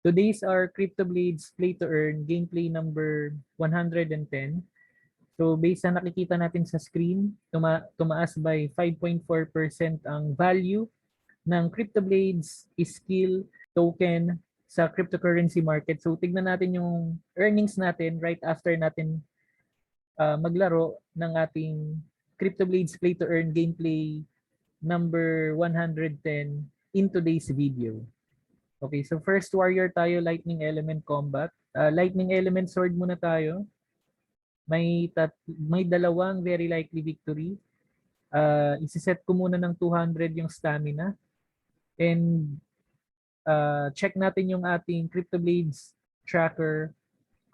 Today's our CryptoBlades Play to Earn gameplay number 110. So based na nakikita natin sa screen, tumaas by 5.4% ang value ng CryptoBlades skill token sa cryptocurrency market. So tignan natin yung earnings natin right after natin maglaro ng ating CryptoBlades Play to Earn gameplay number 110 in today's video. Okay, so first warrior tayo, lightning element combat. Lightning element sword muna tayo. May dalawang very likely victory. Isiset ko muna ng 200 yung stamina. And check natin yung ating CryptoBlades tracker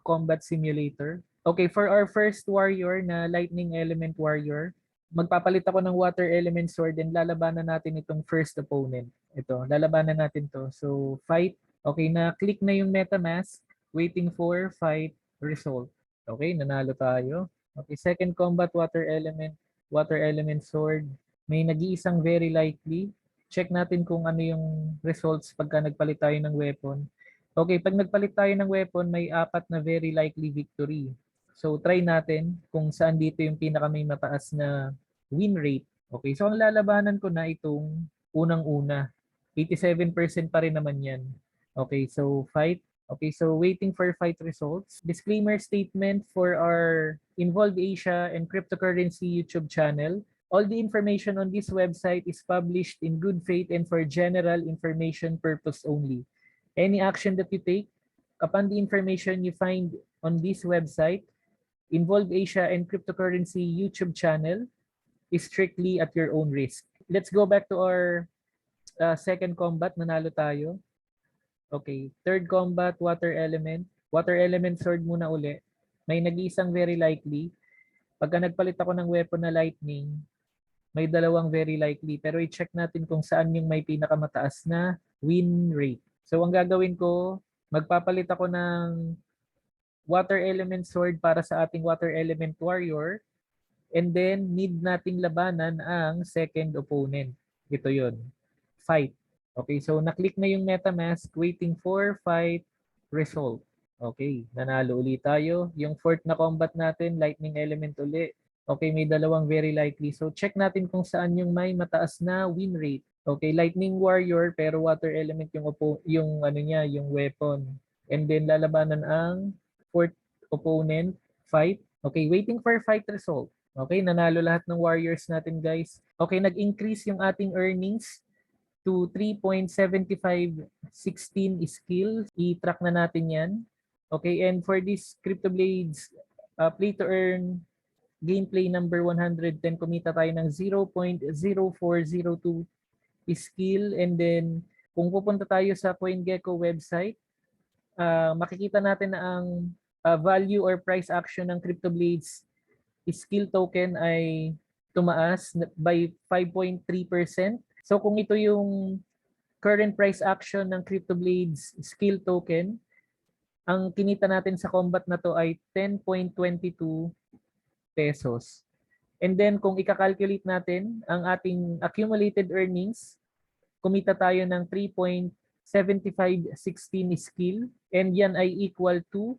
combat simulator. Okay, for our first warrior na lightning element warrior, magpapalit ako ng water element sword and lalabanan natin itong first opponent. Ito, lalabanan natin to. So, fight. Okay, na-click na yung MetaMask. Waiting for fight result. Okay, nanalo tayo. Okay, second combat, water element sword. May nag-iisang very likely. Check natin kung ano yung results pagka nagpalit tayo ng weapon. Okay, pag nagpalit tayo ng weapon, may 4 na very likely victory. So, try natin kung saan dito yung pinaka may mataas na win rate. Okay, so ang lalabanan ko na itong unang-una. 87% pa rin naman yan. Okay, so fight. Okay, so waiting for fight results. Disclaimer statement for our Involve Asia and Cryptocurrency YouTube channel. All the information on this website is published in good faith and for general information purpose only. Any action that you take upon the information you find on this website, Involve Asia and Cryptocurrency YouTube channel, is strictly at your own risk. Let's go back to our second combat. Nanalo tayo. Okay, third combat, water element. Water element sword muna uli. May nag-iisang very likely. Pagka nagpalit ako ng weapon na lightning, may dalawang very likely. Pero i-check natin kung saan yung may pinakamataas na win rate. So ang gagawin ko, magpapalit ako ng water element sword para sa ating water element warrior. And then, need nating labanan ang second opponent. Ito yun. Fight. Okay, so naklik na yung MetaMask, waiting for fight result. Okay, nanalo ulit tayo. Yung fourth na combat natin, lightning element uli. Okay, may dalawang very likely. So check natin kung saan yung may mataas na win rate. Okay, lightning warrior pero water element yung ano niya, yung weapon. And then lalabanan ang fourth opponent, fight. Okay, waiting for fight result. Okay, nanalo lahat ng warriors natin, guys. Okay, nag-increase yung ating earnings to 3.7516 skill. I-track na natin yan. Okay, and for this CryptoBlades play to earn gameplay number 110, kumita tayo ng 0.0402 skill. And then, kung pupunta tayo sa CoinGecko website, makikita natin na ang value or price action ng CryptoBlades skill token ay tumaas by 5.3%. So kung ito yung current price action ng CryptoBlades skill token, ang kinita natin sa combat na to ay 10.22 pesos. And then kung ika-calculate natin ang ating accumulated earnings, kumita tayo ng 3.7516 skill, and yan ay equal to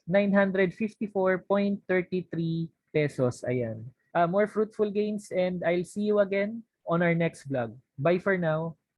954.33 pesos. Ayan. More fruitful gains, and I'll see you again on our next vlog. Bye for now.